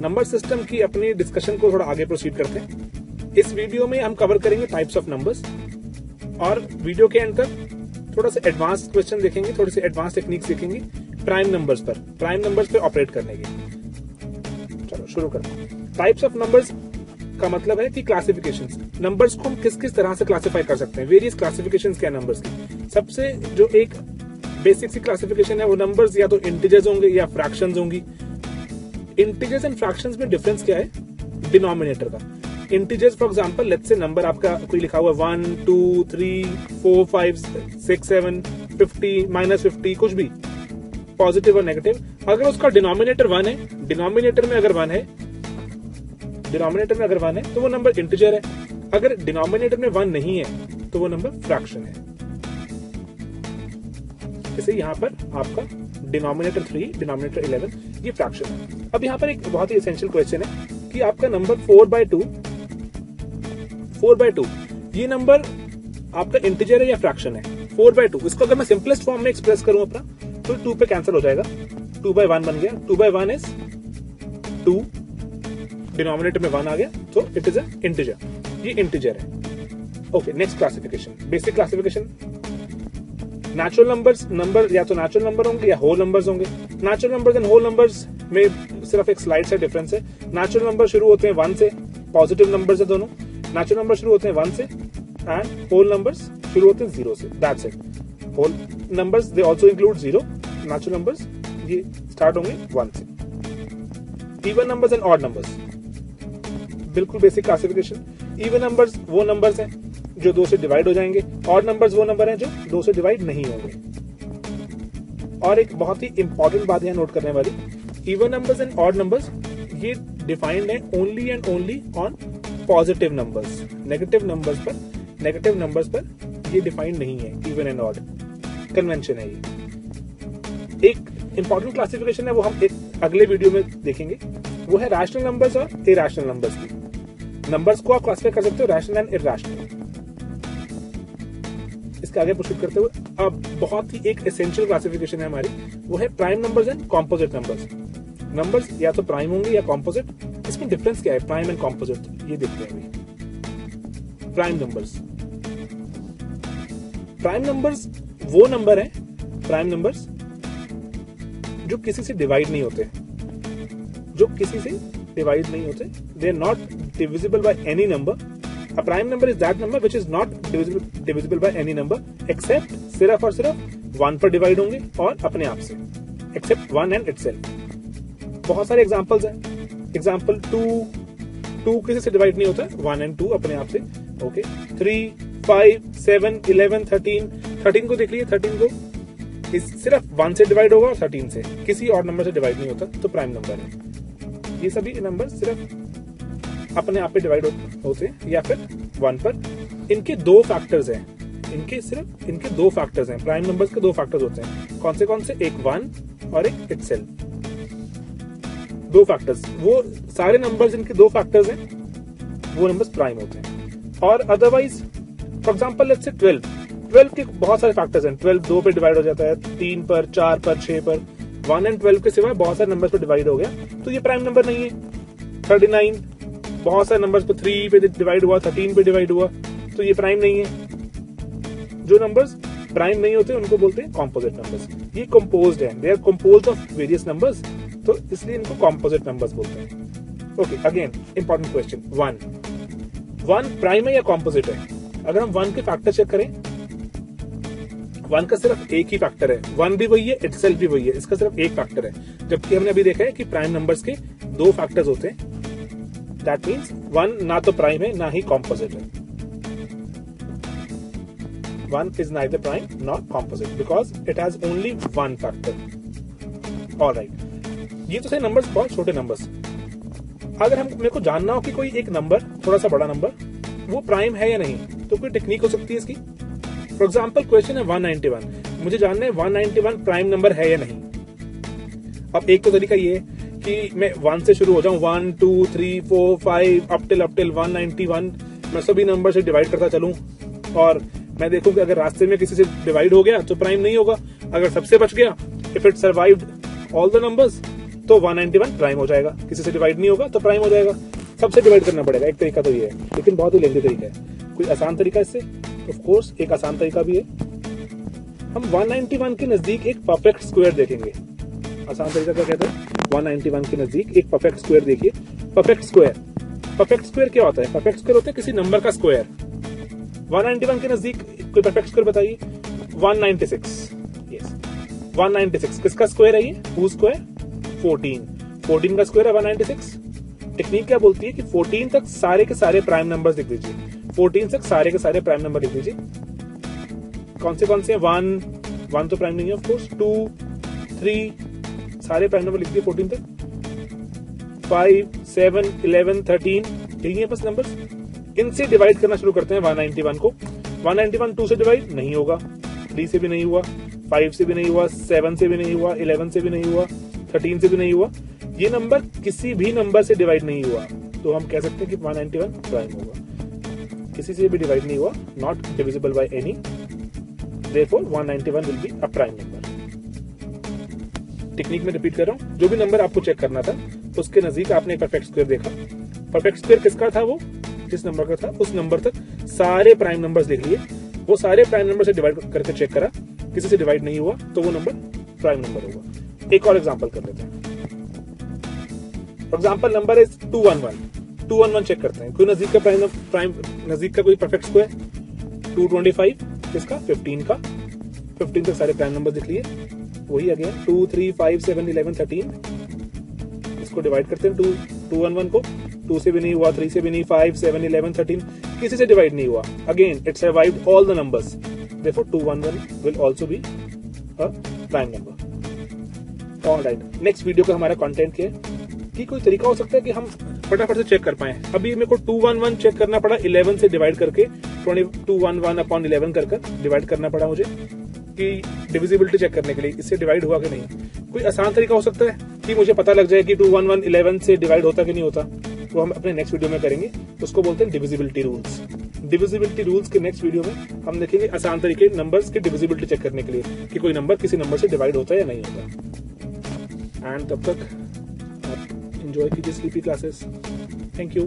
Number system की अपनी discussion को थोड़ा आगे प्रोसीड करते हैं। इस वीडियो में हम कवर करेंगे टाइप्स ऑफ नंबर्स और वीडियो के एंड तक थोड़ा सा एडवांस क्वेश्चन देखेंगे, थोड़ी सी एडवांस टेक्निक्स देखेंगे प्राइम नंबर्स पे ऑपरेट करने की। चलो शुरू करते हैं। टाइप्स ऑफ नंबर्स का मतलब है कि क्लासिफिकेशंस, नंबर्स को हम किस किस तरह से क्लासिफाई कर सकते हैं। वेरियस क्लासिफिकेशंस क्या है नंबर्स की। सबसे जो एक बेसिक सी क्लासिफिकेशन है वो नंबर्स या तो इंटीजर्स होंगे या फ्रैक्शंस होंगी। इंटीजर्स एंड फ्रैक्शंस में डिफरेंस क्या है? डिनोमिनेटर का। Integers for example let's say number आपका कोई लिखा हुआ 1 2 3 4 5 6 7 50 -50 कुछ भी पॉजिटिव और नेगेटिव, अगर उसका डिनोमिनेटर 1 है, डिनोमिनेटर में अगर 1 है तो वो नंबर इंटीजर है। अगर डिनोमिनेटर में 1 नहीं है तो वो नंबर फ्रैक्शन है। जैसे यहाँ पर आपका डिनोमिनेटर 3, डिनोमिनेटर 11, ये फ्रैक्शन है। अब यहाँ पर एक बहुत ही एसेंशियल क्वेश्चन है कि आपका नंबर 4/2, ये नंबर आपका इंटीजर है या फ्रैक्शन है? 4/2, इसको अगर मैं सिंपलेस्ट फॉर्म में एक्सप्रेस करूं अपना तो 2 पे कैंसिल हो जाएगा, 2/1 बन गया। 2/1 इज 2, डिनोमिनेटर में 1 आ गया तो इट इज अ इंटीजर, ये इंटीजर है। Okay, next classification, basic classification. Natural numbers, number या तो नेचुरल नंबर होंगे या होल नंबर्स होंगे। Natural numbers and whole numbers में सिर्फ एक स्लाइड से डिफरेंस है। नेचुरल नंबर शुरू होते हैं 1 से, पॉजिटिव नंबर्स है दोनों। नेचुरल नंबर शुरू होते हैं 1 से एंड होल नंबर्स शुरू होते हैं 0 से, that's it. Whole numbers they also include 0, natural numbers ये स्टार्ट होंगे 1 से। Even numbers and odd numbers, बिल्कुल बेसिक क्लासिफिकेशन। इवन नंबर्स वो नंबर्स हैं जो 2 से डिवाइड हो जाएंगे, ऑड नंबर्स वो नंबर हैं जो 2 से डिवाइड नहीं होंगे। और एक बहुत ही इंपॉर्टेंट बात यहां नोट करने वाली, even numbers and odd numbers ये डिफाइंड है only and only on positive numbers. Negative numbers पर ये डिफाइंड नहीं है। इवन एंड ऑड कन्वेंशन है ये। एक इंपॉर्टेंट क्लासिफिकेशन है वो हम एक अगले वीडियो में देखेंगे, वो है रैशनल नंबर्स और इरैशनल नंबर्स की। नंबर्स को आप क्लासिफाई कर सकते हो रैशनल एंड इरैशनल। इसके आगे प्रोसीड करते हुए अब बहुत ही एक एसेंशियल क्लासिफिकेशन है हमारी, वो है prime numbers and composite numbers. Numbers या तो प्राइम होंगे या कॉम्पोजिट। इसमें डिफरेंस क्या है प्राइम एंड कॉम्पोजिट, ये देखते हैं अभी। प्राइम नंबर्स वो नंबर है, प्राइम नंबर्स जो किसी से डिवाइड नहीं होते, they are not divisible by any number. A prime number is that number which is not divisible by any number except सिर्फ और सिर्फ 1 पर डिवाइड होंगे और अपने आप से, except 1 and itself। बहुत सारे एग्जांपल्स हैं। एग्जांपल 2 किसी से डिवाइड नहीं होता, 1 and 2 अपने आप से। ओके, 3 5 7 11 13 को देख लीजिए, 13 को सिर्फ 1 से डिवाइड होगा और 13 से, किसी और नंबर से डिवाइड नहीं होता, तो प्राइम नंबर है। ये सभी नंबर सिर्फ अपने आप पे डिवाइड होते हैं या फिर 1 पर। इनके 2 फैक्टर्स हैं, इनके 2 फैक्टर्स हैं। प्राइम नंबर्स के 2 फैक्टर्स होते हैं। कौन से? एक 1 और एक इटसेल्फ। 2 फैक्टर्स, वो सारे नंबर्स इनके 2 फैक्टर्स हैं, वो नंबर्स प्राइम होते हैं। और otherwise for example let's say 12 के बहुत सारे फैक्टर्स हैं। 12 2 पे डिवाइड हो जाता है, 3 पर, 4 पर, 6 पर। 1 and 12 के सिवा बहुत सारे नंबर्स पर डिवाइड हो गया तो ये प्राइम नंबर नहीं है। 39 बहुत सारे नंबर्स पे 3 पे डिवाइड हुआ, 13 पे डिवाइड हुआ, तो ये प्राइम नहीं है। जो नंबर्स प्राइम नहीं होते उनको बोलते हैं कॉम्पोजिट नंबर्स। ये कंपोज्ड है, they are composed of various numbers, तो इसलिए इनको कॉम्पोजिट नंबर्स बोलते हैं। Okay, again important question, 1 prime है या कॉम्पोजिट है? अगर हम 1 के फैक्टर चेक करें, 1 का सिर्फ एक ही फैक्टर है, 1 भी वही है, इटसेल्फ भी वही है, इसका सिर्फ एक फैक्टर है। जबकि हमने अभी देखा है कि प्राइम नंबर्स के 2 फैक्टर्स होते हैं। दैट मीन्स 1 ना तो प्राइम है ना ही कॉम्पोजिट है। 1 is neither prime nor composite because it has only one factor. All right. ये तो थे नंबर्स, बहुत छोटे नंबर्स। अगर हम मेरे को जानना हो कि कोई एक नंबर, थोड़ा सा बड़ा नंबर, वो प्राइम है या नहीं, तो कोई टेक्निक हो सकती है इसकी। फॉर एग्जाम्पल क्वेश्चन है 191, मुझे जानना है 191 प्राइम नंबर है या नहीं। अब एक तो तरीका ये कि मैं 1 से शुरू हो जाऊं, 1 2 3 4 5 अप टिल 191, मैं सभी नंबर से डिवाइड करता चलूं और मैं देखूं कि अगर रास्ते में किसी से डिवाइड हो गया तो प्राइम नहीं होगा। अगर सबसे बच गया, if it survived all the numbers, तो 191 प्राइम हो जाएगा। किसी से डिवाइड नहीं होगा तो प्राइम हो जाएगा। सबसे डिवाइड करना पड़ेगा, एक तरीका तो ये है, लेकिन बहुत ही लेंथी तरीका है। कोई आसान तरीका इससे? ऑफ कोर्स एक आसान तरीका भी है। हम 191 के नजदीक एक परफेक्ट स्क्वायर देखेंगे। आसान तरीका क्या कहते हैं? 191 के नजदीक एक परफेक्ट स्क्वायर देखिए। परफेक्ट स्क्वायर क्या होता है? परफेक्ट स्क्वायर होता है किसी नंबर का स्क्वायर। 191 के नजदीक कोई परफेक्ट स्क्वायर बताइए। 196। यस, 196 किसका स्क्वायर है ये? हू स्क्वायर? 14 का स्क्वायर है 196। टेक्निक क्या बोलती है कि 14 तक सारे के सारे प्राइम नंबर्स लिख दीजिए। 14 तक सारे के सारे प्राइम नंबर लिख दीजिए। कौन से हैं? 1 तो प्राइम नहीं है ऑफ कोर्स। 2 3 सारे प्राइम नंबर लिख दिए 14 तक। 5 7 11 13 यही है बस नंबर्स। इनसे डिवाइड करना शुरू करते हैं 191 को। 191 2 से डिवाइड नहीं होगा, 3 से भी नहीं हुआ, 5 से भी नहीं हुआ, 7 से भी नहीं हुआ, 11 से भी नहीं हुआ, 13 से भी नहीं हुआ। ये नंबर किसी भी नंबर से डिवाइड नहीं हुआ, तो हम कह सकते हैं कि 191 प्राइम होगा। किसी से भी डिवाइड नहीं हुआ, not divisible by any, therefore 191 will be a prime number। Technique में रिपीट कर रहा हूं, जो भी नंबर आपको चेक करना था उसके नजदीक आपने परफेक्ट स्क्वायर देखा। परफेक्ट स्क्वायर किसका था? वो जिस नंबर का था उस नंबर तक सारे प्राइम नंबर्स देख लिए। वो सारे प्राइम नंबर से डिवाइड करके चेक करा, किसी से डिवाइड नहीं हुआ तो वो नंबर प्राइम नंबर होगा। एक और एग्जांपल कर लेते हैं। एग्जांपल नंबर इज 211 चेक करते हैं। कोई नजदीक का प्राइम नजदीक का कोई परफेक्ट स्क्वायर? 225 किसका? 15 का। 15 तक सारे प्राइम नंबर दिख लिए। वही अगेन 2 3 5 7 11 13 इसको डिवाइड करते हैं 211 को। 2 से भी नहीं हुआ, 3 से भी नहीं, 5 7 11 13 किसी से डिवाइड नहीं हुआ। Again it survived all the numbers, therefore 211 will also be a prime number. Alright, next video का हमारा कंटेंट क्या है कि कोई तरीका हो सकता है कि हम फटाफट से चेक कर पाए। अभी मेरे को 211 चेक करना पड़ा 11 से डिवाइड करके, 211 अपॉन 11 कर डिवाइड करना पड़ा मुझे कि डिविजिबिलिटी चेक करने के लिए इससे डिवाइड हुआ कि नहीं। कोई आसान तरीका हो सकता है कि मुझे पता लग जाए कि 211 11 से डिवाइड होता कि नहीं होता, तो हम अपने नेक्स्ट वीडियो में करेंगे। उसको बोलते हैं डिविजिबिलिटी रूल्स। डिविजिबिलिटी रूल्स के नेक्स्ट वीडियो में हम देखेंगे आसान तरीके नंबर्स की डिविजिबिलिटी चेक करने के लिए कि कोई नंबर किसी नंबर से डिवाइड होता है या नहीं होता। एंड तब तक एंजॉय कीजिए स्लीपी क्लासेस। Thank you.